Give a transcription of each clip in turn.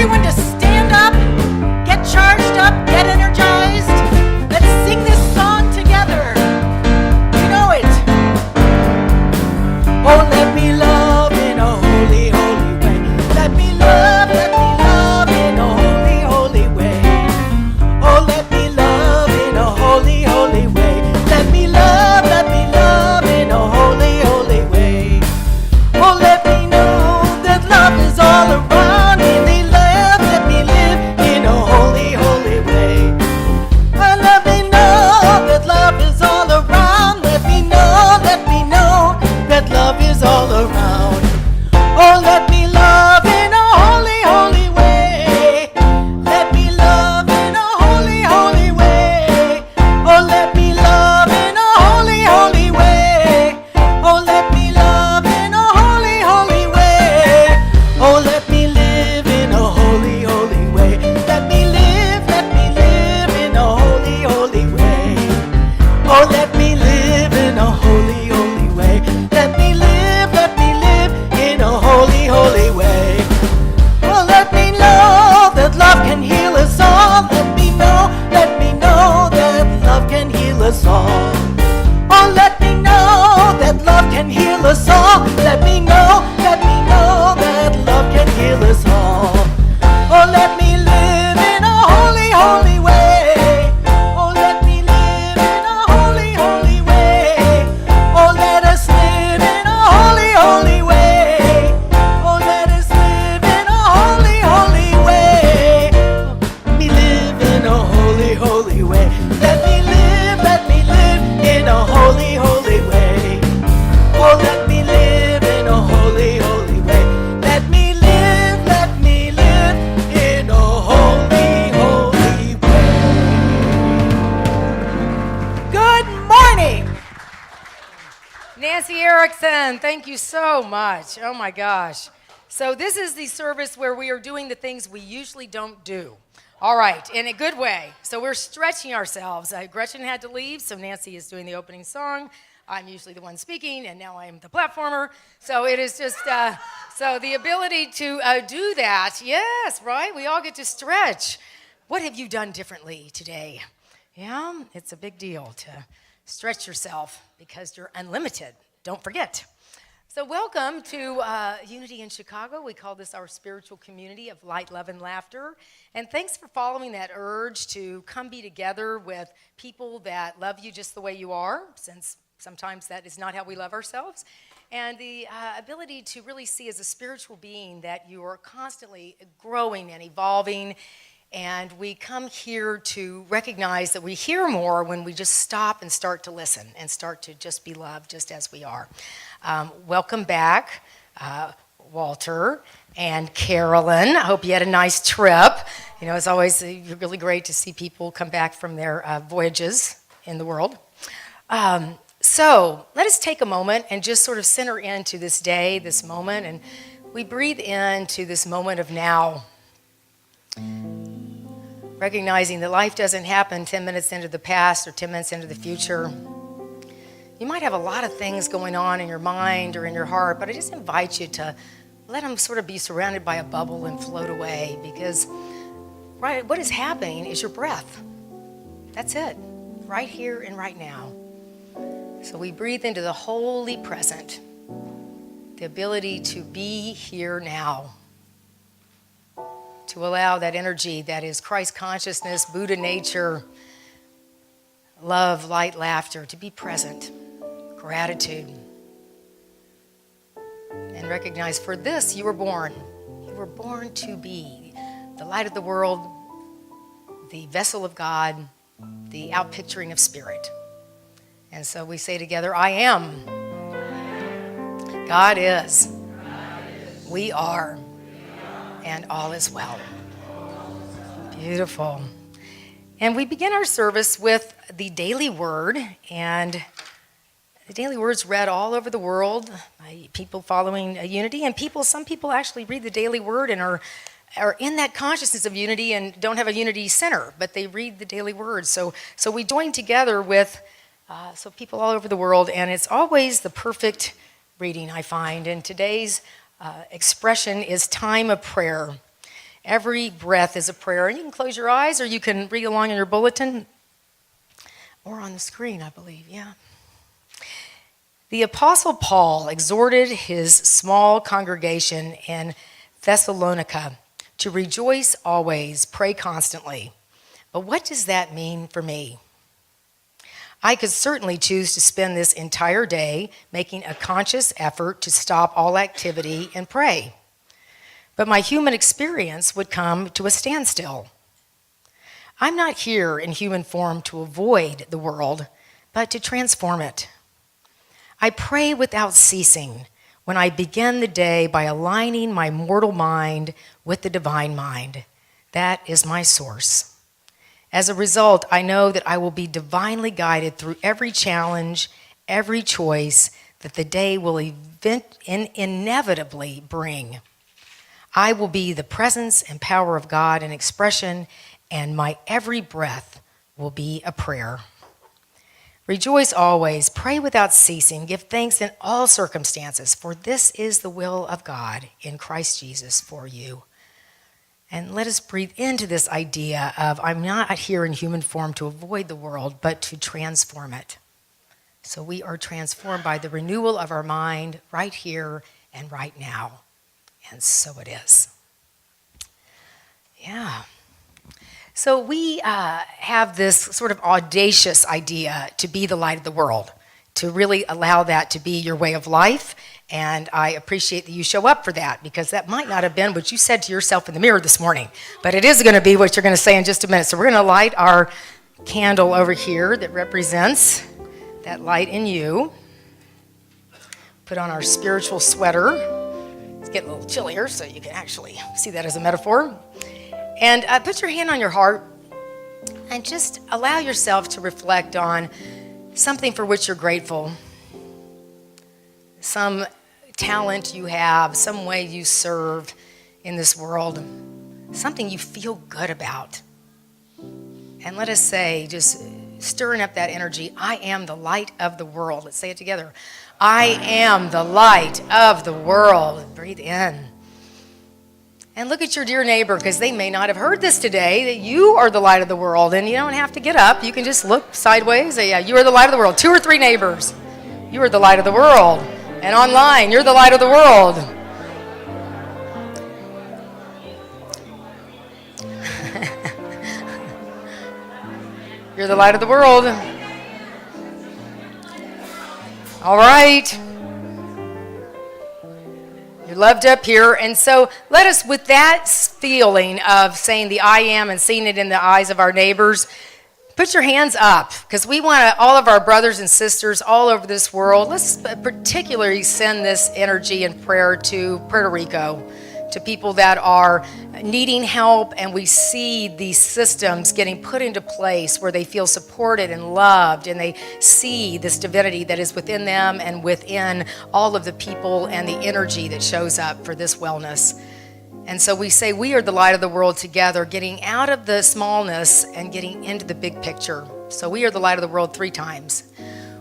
everyone to stand up, get charged up, get energized. Let's sing this song together. You know it. Oh, let me love in a holy, holy way. Let me love in a holy, holy way. Oh, let me love in a holy, holy way. Let me love in a holy, holy way. Oh, let me know that love is all around me. Let me live in a holy, holy way. Oh, let me know that love is all around. Let me know that love is all around. Oh, let me love in a holy, holy way. Let me love in a holy, holy way. Oh, let me love in a holy, holy way. Oh, let me love in a holy, holy way. Oh, let me live in a holy, holy way. Let me live in a holy, holy way. Oh, let me live in a holy, holy way. Let me live in a holy, holy way. Oh, let me know that love can heal us all. Let me know that love can heal us all. Oh, let me know that love can heal us all. Let me know that love can heal us all. Oh, let me live in a holy, holy way. Oh, let me live in a holy, holy way. Oh, let us live in a holy, holy way. Oh, let us live in a holy, holy way. Let me live in a holy, holy way. Let me live in a holy, holy way. Oh, let me live in a holy, holy way. Let me live in a holy, holy way. Good morning. Nancy Erickson, thank you so much. Oh my gosh. So this is the service where we are doing the things we usually don't do. All right, in a good way. So we're stretching ourselves. Gretchen had to leave, so Nancy is doing the opening song. I'm usually the one speaking, and now I'm the platformer. So it is just, so the ability to do that, yes, right? We all get to stretch. What have you done differently today? Yeah, it's a big deal to stretch yourself because you're unlimited. Don't forget. So welcome to Unity in Chicago. We call this our spiritual community of light, love, and laughter. And thanks for following that urge to come be together with people that love you just the way you are, since sometimes that is not how we love ourselves. And the ability to really see as a spiritual being that you are constantly growing and evolving. And we come here to recognize that we hear more when we just stop and start to listen and start to just be loved just as we are. Welcome back, Walter and Carolyn. I hope you had a nice trip. You know, it's always really great to see people come back from their voyages in the world. So let us take a moment and just sort of center into this day, this moment, and we breathe into this moment of now. Recognizing that life doesn't happen 10 minutes into the past or 10 minutes into the future. You might have a lot of things going on in your mind or in your heart, but I just invite you to let them sort of be surrounded by a bubble and float away, because right, what is happening is your breath. That's it, right here and right now. So we breathe into the holy present, the ability to be here now, to allow that energy that is Christ consciousness, Buddha nature, love, light, laughter, to be present, gratitude. And recognize for this you were born. You were born to be the light of the world, the vessel of God, the outpicturing of spirit. And so we say together, I am. God is. We are. And all is well. Beautiful. And we begin our service with the daily word, and the daily word's read all over the world by people following unity, and some people actually read the daily word and are in that consciousness of unity and don't have a unity center, but they read the daily word. So we join together with people all over the world, and it's always the perfect reading, I find. And today's expression is time of prayer. Every breath is a prayer. And you can close your eyes or you can read along in your bulletin or on the screen, I believe. Yeah. The Apostle Paul exhorted his small congregation in Thessalonica to rejoice always, pray constantly. But what does that mean for me? I could certainly choose to spend this entire day making a conscious effort to stop all activity and pray. But my human experience would come to a standstill. I'm not here in human form to avoid the world, but to transform it. I pray without ceasing when I begin the day by aligning my mortal mind with the divine mind. That is my source. As a result, I know that I will be divinely guided through every challenge, every choice that the day will inevitably bring. I will be the presence and power of God in expression, and my every breath will be a prayer. Rejoice always, pray without ceasing, give thanks in all circumstances, for this is the will of God in Christ Jesus for you. And let us breathe into this idea of I'm not here in human form to avoid the world, but to transform it. So we are transformed by the renewal of our mind right here and right now. And so it is. Yeah. So we have this sort of audacious idea to be the light of the world, to really allow that to be your way of life. And I appreciate that you show up for that, because that might not have been what you said to yourself in the mirror this morning, but it is going to be what you're going to say in just a minute. So we're going to light our candle over here that represents that light in you. Put on our spiritual sweater. It's getting a little chillier, so you can actually see that as a metaphor. And put your hand on your heart and just allow yourself to reflect on something for which you're grateful. Some talent you have, some way you serve in this world, something you feel good about. And let us say, just stirring up that energy, I am the light of the world. Let's say it together. I am the light of the world. Breathe in. And look at your dear neighbor, because they may not have heard this today, that you are the light of the world. And you don't have to get up. You can just look sideways. Say, yeah, you are the light of the world. 2 or 3 neighbors. You are the light of the world. And online, you're the light of the world. You're the light of the world. All right. You're loved up here. And so let us, with that feeling of saying the I am and seeing it in the eyes of our neighbors, put your hands up, because we want all of our brothers and sisters all over this world, let's particularly send this energy and prayer to Puerto Rico, to people that are needing help, and we see these systems getting put into place where they feel supported and loved, and they see this divinity that is within them and within all of the people and the energy that shows up for this wellness. And so we say we are the light of the world together, getting out of the smallness and getting into the big picture. So we are the light of the world 3 times.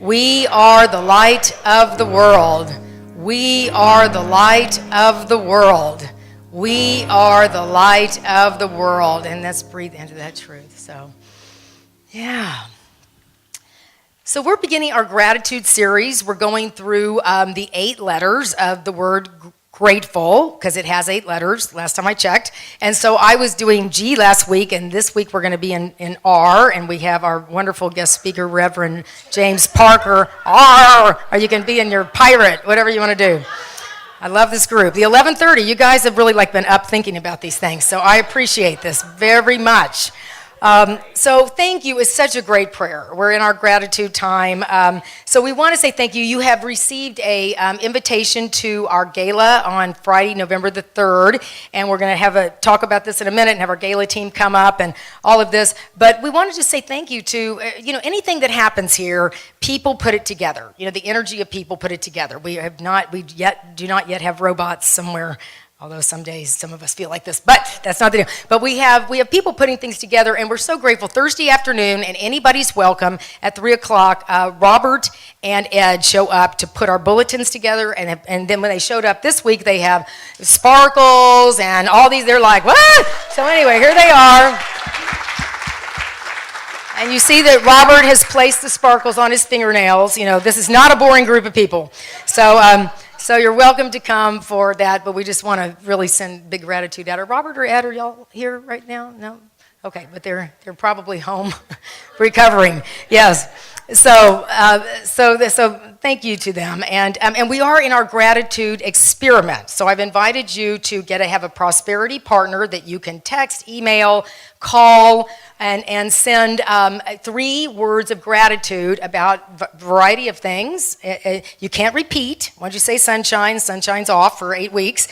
We are the light of the world. We are the light of the world. We are the light of the world. And let's breathe into that truth. So, yeah. So we're beginning our gratitude series. We're going through the 8 letters of the word grateful, because it has 8 letters, last time I checked. And so I was doing G last week, and this week we're going to be in R, and we have our wonderful guest speaker, Reverend James Parker, R, or you can be in your pirate, whatever you want to do. I love this group. The 11:30, you guys have really been up thinking about these things, so I appreciate this very much. So thank you is such a great prayer. We're in our gratitude time. So we want to say thank you. You have received a invitation to our gala on Friday, November the 3rd, and we're going to have a talk about this in a minute and have our gala team come up and all of this. But we want to just say thank you to, anything that happens here, people put it together. The energy of people put it together. We do not yet have robots somewhere Although some days, some of us feel like this, but that's not the deal. But we have people putting things together, and we're so grateful. Thursday afternoon, and anybody's welcome at 3 o'clock. Robert and Ed show up to put our bulletins together, and then when they showed up this week, they have sparkles and all these. They're like, what? So anyway, here they are. And you see that Robert has placed the sparkles on his fingernails. You know, this is not a boring group of people. So you're welcome to come for that, but we just want to really send big gratitude out. Are Robert or Ed, are y'all here right now? No? Okay, but they're probably home recovering. Yes. So thank you to them. And we are in our gratitude experiment. So I've invited you to have a prosperity partner that you can text, email, call, and send 3 words of gratitude about a variety of things. You can't repeat. Once you say sunshine, sunshine's off for 8 weeks.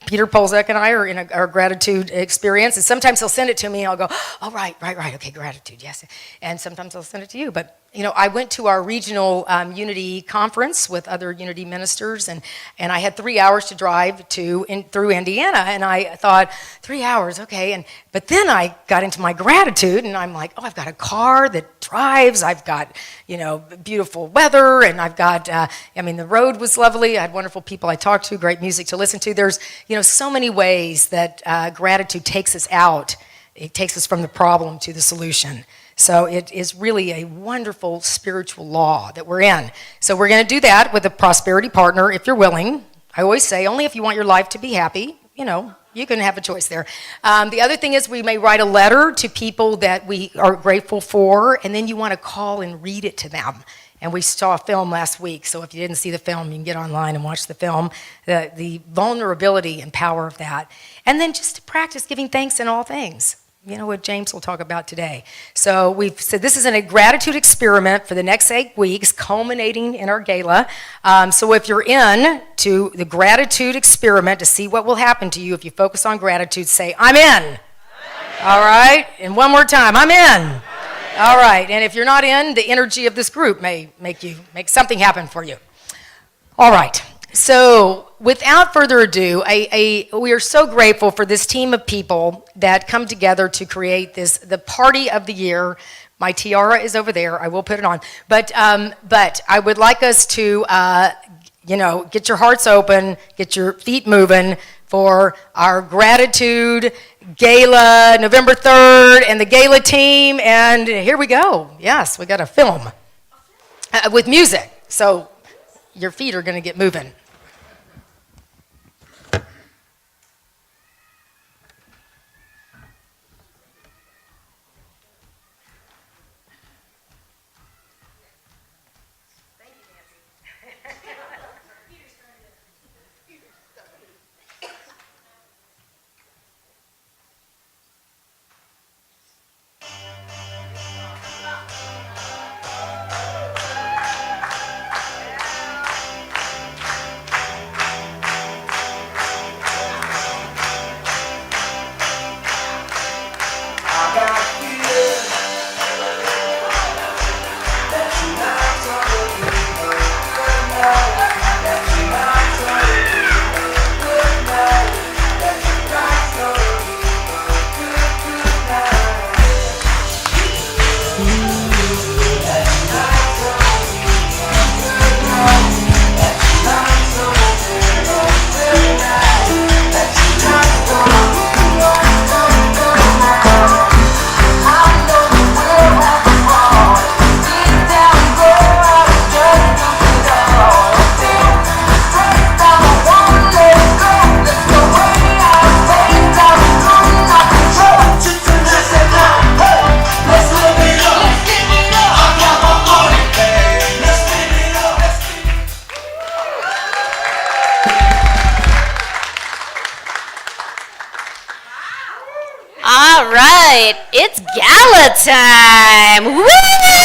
Peter Polzek and I are in our gratitude experience, and sometimes he'll send it to me, and I'll go, oh, right, okay, gratitude, yes. And sometimes I'll send it to you, but I went to our regional Unity conference with other Unity ministers, and I had 3 hours to drive through Indiana, and I thought, 3 hours, okay. But then I got into my gratitude, and I'm like, oh, I've got a car that drives, I've got, beautiful weather, and I've got, the road was lovely, I had wonderful people I talked to, great music to listen to. There's, so many ways that gratitude takes us out. It takes us from the problem to the solution. So it is really a wonderful spiritual law that we're in. So we're going to do that with a prosperity partner if you're willing. I always say only if you want your life to be happy. You can have a choice there. The other thing is we may write a letter to people that we are grateful for, and then you want to call and read it to them. And we saw a film last week, so if you didn't see the film, you can get online and watch the film, the vulnerability and power of that. And then just to practice giving thanks in all things. What James will talk about today. So we've said this is a gratitude experiment for the next 8 weeks, culminating in our gala. So if you're in to the gratitude experiment to see what will happen to you if you focus on gratitude, say, I'm in. All right? And one more time, I'm in. All right. And if you're not in, the energy of this group may make something happen for you. All right. So without further ado, we are so grateful for this team of people that come together to create the party of the year. My tiara is over there. I will put it on. But I would like us to, get your hearts open, get your feet moving for our gratitude gala, November 3rd, and the gala team. And here we go. Yes, we got a film with music. So your feet are going to get moving. All right, it's gala time. Woo!